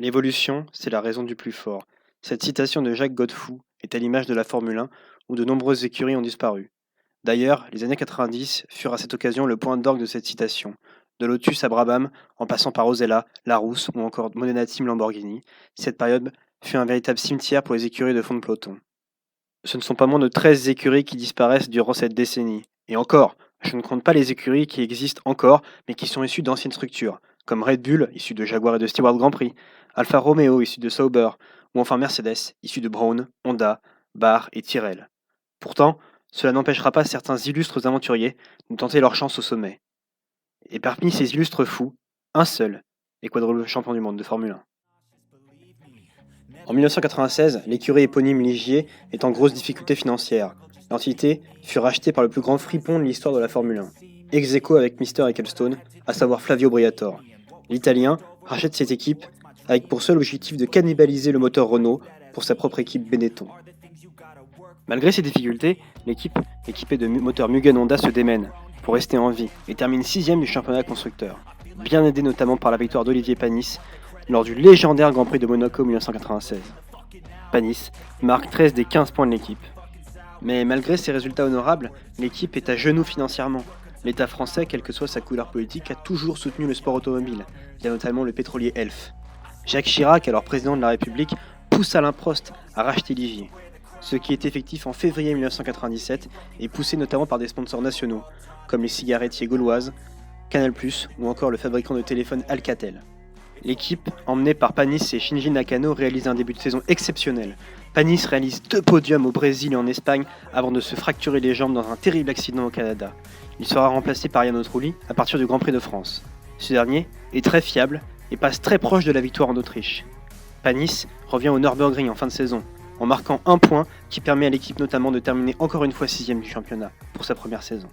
L'évolution, c'est la raison du plus fort. Cette citation de Jacques Godefroy est à l'image de la Formule 1, où de nombreuses écuries ont disparu. D'ailleurs, les années 90 furent à cette occasion le point d'orgue de cette citation. De Lotus à Brabham, en passant par Osella, Larousse ou encore Modena Team Lamborghini, cette période fut un véritable cimetière pour les écuries de fond de peloton. Ce ne sont pas moins de 13 écuries qui disparaissent durant cette décennie. Et encore, je ne compte pas les écuries qui existent encore, mais qui sont issues d'anciennes structures, comme Red Bull, issu de Jaguar et de Stewart Grand Prix, Alfa Romeo, issu de Sauber, ou enfin Mercedes, issu de Braun, Honda, Barr et Tyrrell. Pourtant, cela n'empêchera pas certains illustres aventuriers de tenter leur chance au sommet. Et parmi ces illustres fous, un seul est quadruple champion du monde de Formule 1. En 1996, l'écurie éponyme Ligier est en grosse difficulté financière. L'entité fut rachetée par le plus grand fripon de l'histoire de la Formule 1, ex aequo avec Mister Ecclestone, à savoir Flavio Briatore. L'Italien rachète cette équipe avec pour seul objectif de cannibaliser le moteur Renault pour sa propre équipe Benetton. Malgré ces difficultés, l'équipe, équipée de moteurs Mugen Honda, se démène pour rester en vie et termine 6ème du championnat constructeur, bien aidé notamment par la victoire d'Olivier Panis lors du légendaire Grand Prix de Monaco 1996. Panis marque 13 des 15 points de l'équipe. Mais malgré ces résultats honorables, l'équipe est à genoux financièrement. L'État français, quelle que soit sa couleur politique, a toujours soutenu le sport automobile, via notamment le pétrolier Elf. Jacques Chirac, alors président de la République, pousse Alain Prost à racheter Ligier, ce qui est effectif en février 1997 et poussé notamment par des sponsors nationaux, comme les cigarettiers gauloises, Canal+, ou encore le fabricant de téléphones Alcatel. L'équipe, emmenée par Panis et Shinji Nakano, réalise un début de saison exceptionnel. Panis réalise 2 podiums au Brésil et en Espagne avant de se fracturer les jambes dans un terrible accident au Canada. Il sera remplacé par Jarno Trulli à partir du Grand Prix de France. Ce dernier est très fiable et passe très proche de la victoire en Autriche. Panis revient au Nürburgring en fin de saison, en marquant un point qui permet à l'équipe notamment de terminer encore une fois 6ème du championnat pour sa première saison.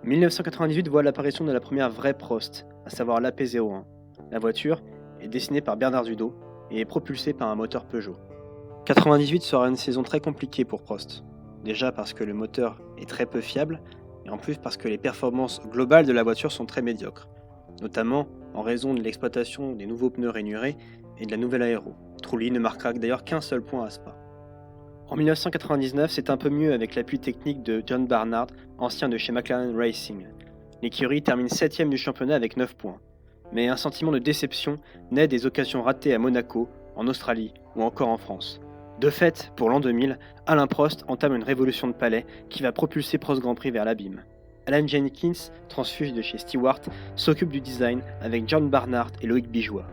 En 1998 voit l'apparition de la première vraie Prost, à savoir l'AP01. La voiture est dessinée par Bernard Dudot et est propulsée par un moteur Peugeot. 98 sera une saison très compliquée pour Prost. Déjà parce que le moteur est très peu fiable, et en plus parce que les performances globales de la voiture sont très médiocres, notamment en raison de l'exploitation des nouveaux pneus rainurés et de la nouvelle aéro. Trulli ne marquera d'ailleurs qu'un seul point à Spa. En 1999, c'est un peu mieux avec l'appui technique de John Barnard, ancien de chez McLaren Racing. L'écurie termine 7ème du championnat avec 9 points. Mais un sentiment de déception naît des occasions ratées à Monaco, en Australie ou encore en France. De fait, pour l'an 2000, Alain Prost entame une révolution de palais qui va propulser Prost Grand Prix vers l'abîme. Alan Jenkins, transfuge de chez Stewart, s'occupe du design avec John Barnard et Loïc Bijois.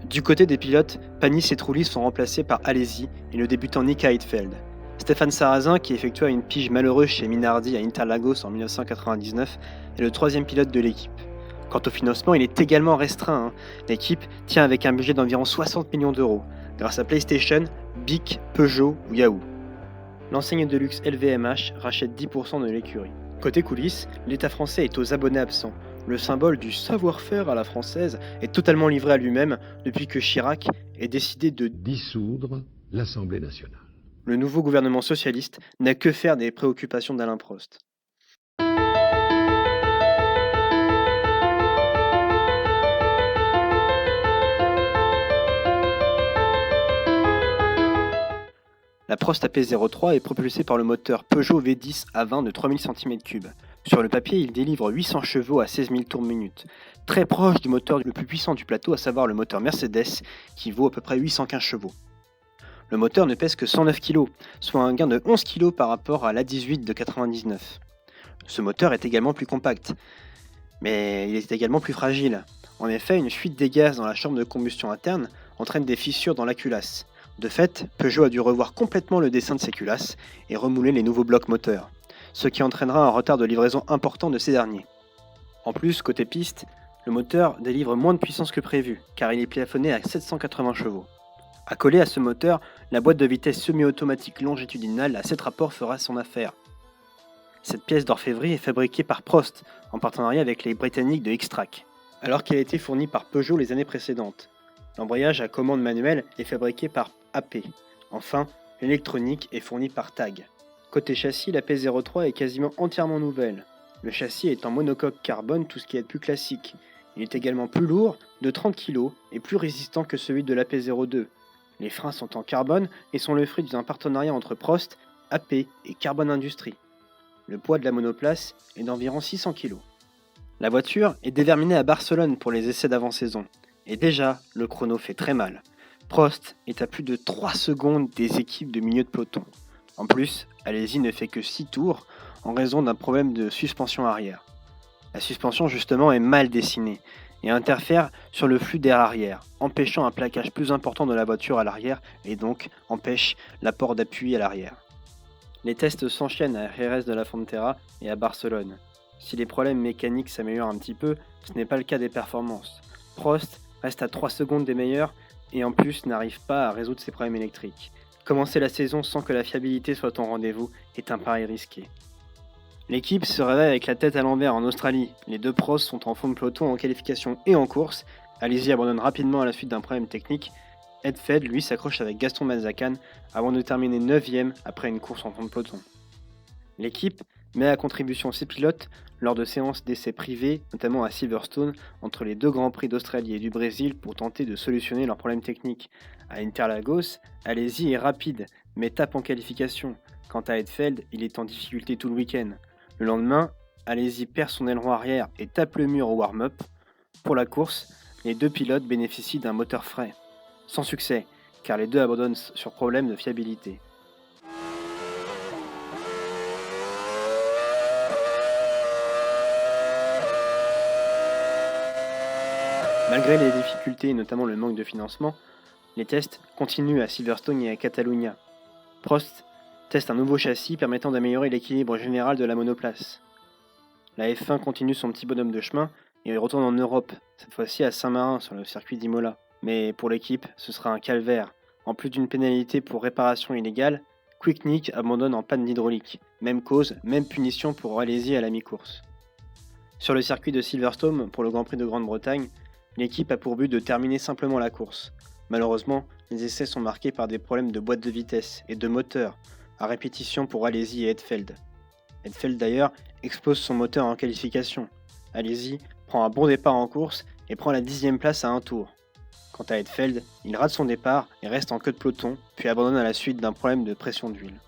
Du côté des pilotes, Panis et Trulli sont remplacés par Alesi et le débutant Nick Heidfeld. Stéphane Sarrazin, qui effectua une pige malheureuse chez Minardi à Interlagos en 1999, est le 3e pilote de l'équipe. Quant au financement, il est également restreint. L'équipe tient avec un budget d'environ 60 millions d'euros, grâce à PlayStation, Bic, Peugeot ou Yahoo. L'enseigne de luxe LVMH rachète 10% de l'écurie. Côté coulisses, l'État français est aux abonnés absents. Le symbole du savoir-faire à la française est totalement livré à lui-même depuis que Chirac ait décidé de dissoudre l'Assemblée nationale. Le nouveau gouvernement socialiste n'a que faire des préoccupations d'Alain Prost. La Prost AP03 est propulsée par le moteur Peugeot V10 A20 de 3000 cm3. Sur le papier, il délivre 800 chevaux à 16 000 tours minute, très proche du moteur le plus puissant du plateau, à savoir le moteur Mercedes, qui vaut à peu près 815 chevaux. Le moteur ne pèse que 109 kg, soit un gain de 11 kg par rapport à l'A18 de 99. Ce moteur est également plus compact, mais il est également plus fragile. En effet, une fuite des gaz dans la chambre de combustion interne entraîne des fissures dans la culasse. De fait, Peugeot a dû revoir complètement le dessin de ses culasses et remouler les nouveaux blocs moteurs, ce qui entraînera un retard de livraison important de ces derniers. En plus, côté piste, le moteur délivre moins de puissance que prévu, car il est plafonné à 780 chevaux. Accolé à ce moteur, la boîte de vitesse semi-automatique longitudinale à 7 rapports fera son affaire. Cette pièce d'orfèvrerie est fabriquée par Prost, en partenariat avec les Britanniques de Xtrac, alors qu'elle a été fournie par Peugeot les années précédentes. L'embrayage à commande manuelle est fabriqué par AP. Enfin, l'électronique est fournie par TAG. Côté châssis, la P03 est quasiment entièrement nouvelle. Le châssis est en monocoque carbone, tout ce qui est plus classique. Il est également plus lourd, de 30 kg, et plus résistant que celui de la P02. Les freins sont en carbone et sont le fruit d'un partenariat entre Prost, AP et Carbon Industries. Le poids de la monoplace est d'environ 600 kg. La voiture est déterminée à Barcelone pour les essais d'avant-saison. Et déjà, le chrono fait très mal. Prost est à plus de 3 secondes des équipes de milieu de peloton. En plus, Alesi ne fait que 6 tours en raison d'un problème de suspension arrière. La suspension justement est mal dessinée et interfère sur le flux d'air arrière, empêchant un plaquage plus important de la voiture à l'arrière et donc empêche l'apport d'appui à l'arrière. Les tests s'enchaînent à Jerez de la Frontera et à Barcelone. Si les problèmes mécaniques s'améliorent un petit peu, ce n'est pas le cas des performances. Prost reste à 3 secondes des meilleurs et en plus n'arrive pas à résoudre ses problèmes électriques. Commencer la saison sans que la fiabilité soit au rendez-vous est un pari risqué. L'équipe se réveille avec la tête à l'envers en Australie. Les deux pros sont en fond de peloton en qualification et en course. Alesi abandonne rapidement à la suite d'un problème technique. Edsfeld, lui, s'accroche avec Gaston Mazacan avant de terminer 9ème après une course en fond de peloton. L'équipe met à contribution ses pilotes lors de séances d'essais privés, notamment à Silverstone, entre les deux Grands Prix d'Australie et du Brésil pour tenter de solutionner leurs problèmes techniques. À Interlagos, Alesi est rapide, mais tape en qualification. Quant à Edsfeld, il est en difficulté tout le week-end. Le lendemain, Alesi perd son aileron arrière et tape le mur au warm-up. Pour la course, les deux pilotes bénéficient d'un moteur frais. Sans succès, car les deux abandonnent sur problème de fiabilité. Malgré les difficultés et notamment le manque de financement, les tests continuent à Silverstone et à Catalunya. Prost teste un nouveau châssis permettant d'améliorer l'équilibre général de la monoplace. La F1 continue son petit bonhomme de chemin et retourne en Europe, cette fois-ci à Saint-Marin sur le circuit d'Imola. Mais pour l'équipe, ce sera un calvaire. En plus d'une pénalité pour réparation illégale, Quick Nick abandonne en panne d'hydraulique. Même cause, même punition pour Alesi à la mi-course. Sur le circuit de Silverstone, pour le Grand Prix de Grande-Bretagne, l'équipe a pour but de terminer simplement la course. Malheureusement, les essais sont marqués par des problèmes de boîte de vitesse et de moteur, à répétition pour Alesi et Edsfeld. Edsfeld d'ailleurs explose son moteur en qualification. Alesi prend un bon départ en course et prend la 10e place à un tour. Quant à Edsfeld, il rate son départ et reste en queue de peloton, puis abandonne à la suite d'un problème de pression d'huile.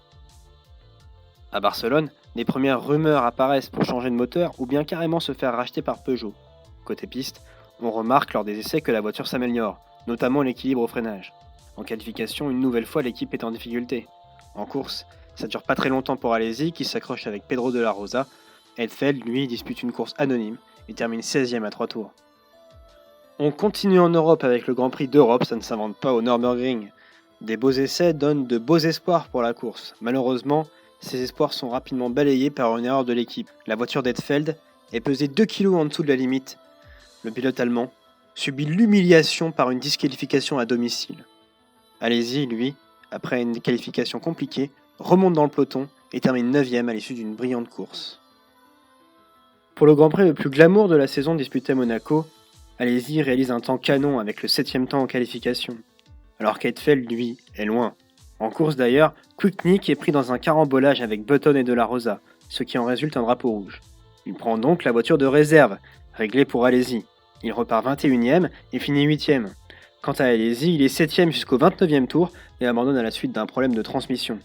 À Barcelone, des premières rumeurs apparaissent pour changer de moteur ou bien carrément se faire racheter par Peugeot. Côté piste, on remarque lors des essais que la voiture s'améliore, notamment l'équilibre au freinage. En qualification, une nouvelle fois, l'équipe est en difficulté. En course, ça dure pas très longtemps pour Alesi qui s'accroche avec Pedro de la Rosa. Edsfeld, lui, dispute une course anonyme et termine 16ème à 3 tours. On continue en Europe avec le Grand Prix d'Europe, ça ne s'invente pas au Nürburgring. Des beaux essais donnent de beaux espoirs pour la course. Malheureusement, ces espoirs sont rapidement balayés par une erreur de l'équipe. La voiture d'Edsfeld est pesée 2 kg en dessous de la limite. Le pilote allemand subit l'humiliation par une disqualification à domicile. Alesi, lui, après une qualification compliquée, remonte dans le peloton et termine 9ème à l'issue d'une brillante course. Pour le Grand Prix le plus glamour de la saison disputé à Monaco, Alesi réalise un temps canon avec le 7ème temps en qualification, alors qu'Edsfeld, lui, est loin. En course d'ailleurs, Quick Nick est pris dans un carambolage avec Button et De La Rosa, ce qui en résulte un drapeau rouge. Il prend donc la voiture de réserve, réglée pour Alesi. Il repart 21ème et finit 8ème. Quant à Alesi, il est 7ème jusqu'au 29e tour et abandonne à la suite d'un problème de transmission.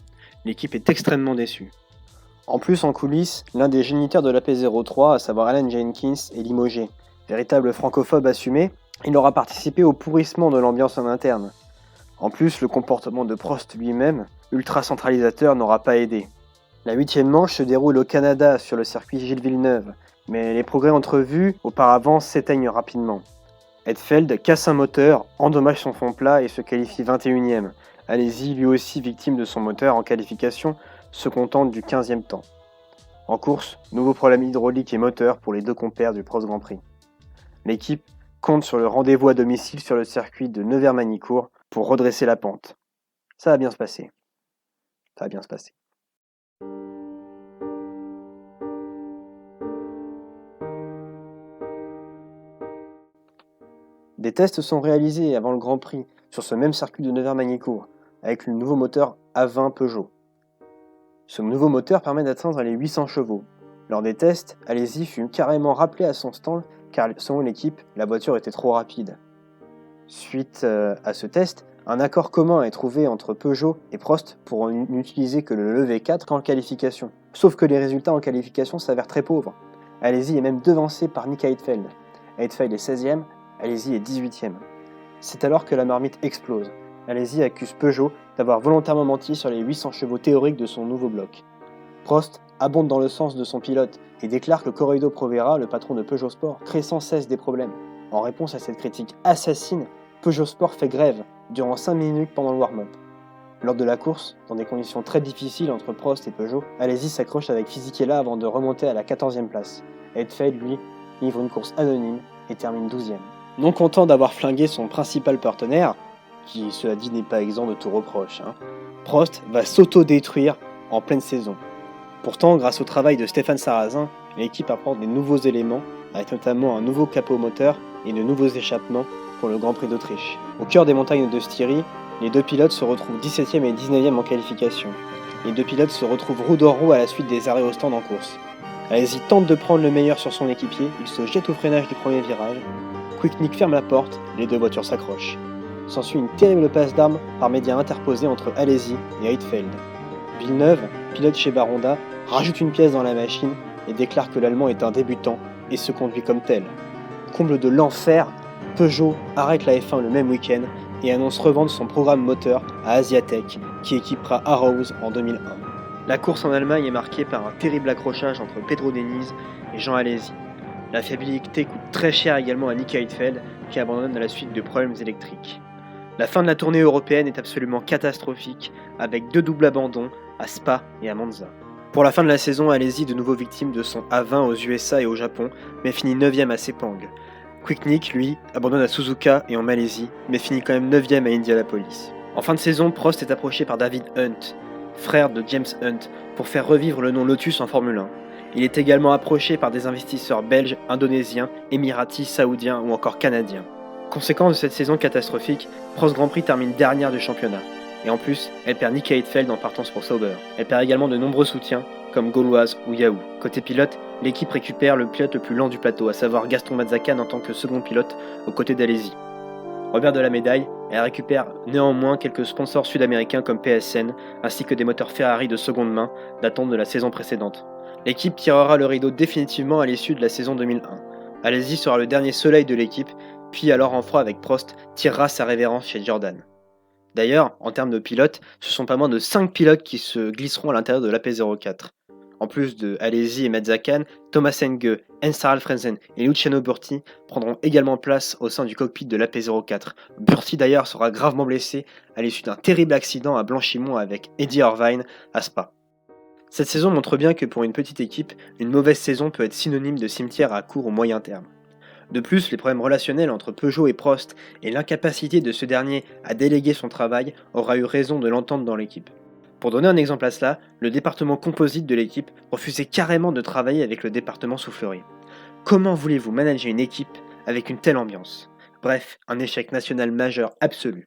L'équipe est extrêmement déçue. En plus, en coulisses, l'un des géniteurs de la P03, à savoir Alan Jenkins, est limogé. Véritable francophobe assumé, il aura participé au pourrissement de l'ambiance en interne. En plus, le comportement de Prost lui-même, ultra centralisateur, n'aura pas aidé. La 8e manche se déroule au Canada sur le circuit Gilles Villeneuve, mais les progrès entrevus auparavant s'éteignent rapidement. Edsfeld casse un moteur, endommage son fond plat et se qualifie 21ème. Alesi, lui aussi victime de son moteur en qualification, se contente du 15e temps. En course, nouveau problème hydraulique et moteur pour les deux compères du Prost Grand Prix. L'équipe compte sur le rendez-vous à domicile sur le circuit de Nevers-Manicourt pour redresser la pente. Ça va bien se passer. Ça va bien se passer. Des tests sont réalisés avant le Grand Prix sur ce même circuit de Nevers-Manicourt avec le nouveau moteur A20 Peugeot. Ce nouveau moteur permet d'atteindre les 800 chevaux. Lors des tests, Alesi fut carrément rappelé à son stand car selon l'équipe, la voiture était trop rapide. Suite à ce test, un accord commun est trouvé entre Peugeot et Prost pour n'utiliser que le levé 4 qu'en qualification. Sauf que les résultats en qualification s'avèrent très pauvres. Alesi est même devancé par Nick Heidfeld. Heidfeld est 16e, Alesi est 18e. C'est alors que la marmite explose. Alesi accuse Peugeot d'avoir volontairement menti sur les 800 chevaux théoriques de son nouveau bloc. Prost abonde dans le sens de son pilote et déclare que Corrado Provera, le patron de Peugeot Sport, crée sans cesse des problèmes. En réponse à cette critique assassine, Peugeot Sport fait grève durant 5 minutes pendant le warm-up. Lors de la course, dans des conditions très difficiles entre Prost et Peugeot, Alesi s'accroche avec Fisichella avant de remonter à la 14e place. Heidfeld, lui, livre une course anonyme et termine 12e. Non content d'avoir flingué son principal partenaire, qui cela dit n'est pas exempt de tout reproche, Prost va s'auto-détruire en pleine saison. Pourtant, grâce au travail de Stéphane Sarrazin, l'équipe apporte des nouveaux éléments, avec notamment un nouveau capot moteur et de nouveaux échappements pour le Grand Prix d'Autriche. Au cœur des montagnes de Styrie, les deux pilotes se retrouvent 17e et 19e en qualification. Les deux pilotes se retrouvent roue dans roue à la suite des arrêts au stand en course. Alesi tente de prendre le meilleur sur son équipier, il se jette au freinage du premier virage. Quick Nick ferme la porte, les deux voitures s'accrochent. S'ensuit une terrible passe d'armes par médias interposés entre Alesi et Heidfeld. Villeneuve, pilote chez Baronda, rajoute une pièce dans la machine et déclare que l'Allemand est un débutant et se conduit comme tel. Comble de l'enfer, Peugeot arrête la F1 le même week-end et annonce revendre son programme moteur à Asiatech, qui équipera Arrows en 2001. La course en Allemagne est marquée par un terrible accrochage entre Pedro Diniz et Jean Alesi. La fiabilité coûte très cher également à Nick Heidfeld, qui abandonne à la suite de problèmes électriques. La fin de la tournée européenne est absolument catastrophique, avec 2 doubles abandons à Spa et à Monza. Pour la fin de la saison, Alesi de nouveau victime de son A20 aux USA et au Japon, mais finit 9e à Sepang. Quick Nick, lui, abandonne à Suzuka et en Malaisie, mais finit quand même 9e à Indianapolis. En fin de saison, Prost est approché par David Hunt, frère de James Hunt, pour faire revivre le nom Lotus en Formule 1. Il est également approché par des investisseurs belges, indonésiens, émiratis, saoudiens ou encore canadiens. Conséquence de cette saison catastrophique, Prost Grand Prix termine dernière du championnat. Et en plus, elle perd Nick Heidfeld en partance pour Sauber. Elle perd également de nombreux soutiens, comme Gauloise ou Yahoo. Côté pilote, l'équipe récupère le pilote le plus lent du plateau, à savoir Gaston Mazzacane en tant que second pilote aux côtés d'Alesi. Revers de la médaille, elle récupère néanmoins quelques sponsors sud-américains comme PSN, ainsi que des moteurs Ferrari de seconde main datant de la saison précédente. L'équipe tirera le rideau définitivement à l'issue de la saison 2001. Alesi sera le dernier soleil de l'équipe, puis alors en froid avec Prost, tirera sa révérence chez Jordan. D'ailleurs, en termes de pilotes, ce sont pas moins de 5 pilotes qui se glisseront à l'intérieur de l'AP04. En plus de Alesi et Mazzacane, Thomas Enge, Hans-Harald Frentzen et Luciano Burti prendront également place au sein du cockpit de l'AP04. Burti d'ailleurs sera gravement blessé à l'issue d'un terrible accident à Blanchimont avec Eddie Irvine à Spa. Cette saison montre bien que pour une petite équipe, une mauvaise saison peut être synonyme de cimetière à court ou moyen terme. De plus, les problèmes relationnels entre Peugeot et Prost et l'incapacité de ce dernier à déléguer son travail aura eu raison de l'entente dans l'équipe. Pour donner un exemple à cela, le département composite de l'équipe refusait carrément de travailler avec le département soufflerie. Comment voulez-vous manager une équipe avec une telle ambiance ? Bref, un échec national majeur absolu.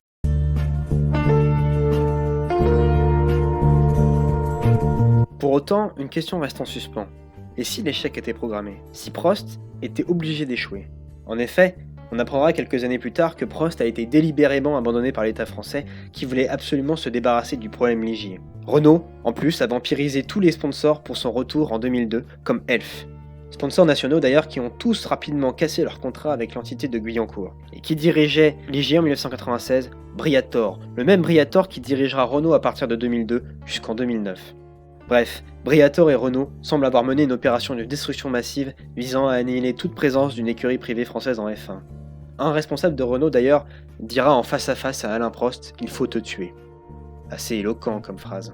Pour autant, une question reste en suspens. Et si l'échec était programmé ? Si Prost était obligé d'échouer ? En effet, on apprendra quelques années plus tard que Prost a été délibérément abandonné par l'État français qui voulait absolument se débarrasser du problème Ligier. Renault, en plus, a vampirisé tous les sponsors pour son retour en 2002, comme Elf. Sponsors nationaux d'ailleurs qui ont tous rapidement cassé leur contrat avec l'entité de Guyancourt. Et qui dirigeait Ligier en 1996 ? Briatore, le même Briatore qui dirigera Renault à partir de 2002 jusqu'en 2009. Bref, Briatore et Renault semblent avoir mené une opération de destruction massive visant à annihiler toute présence d'une écurie privée française en F1. Un responsable de Renault d'ailleurs dira en face à face à Alain Prost « Il faut te tuer ». Assez éloquent comme phrase.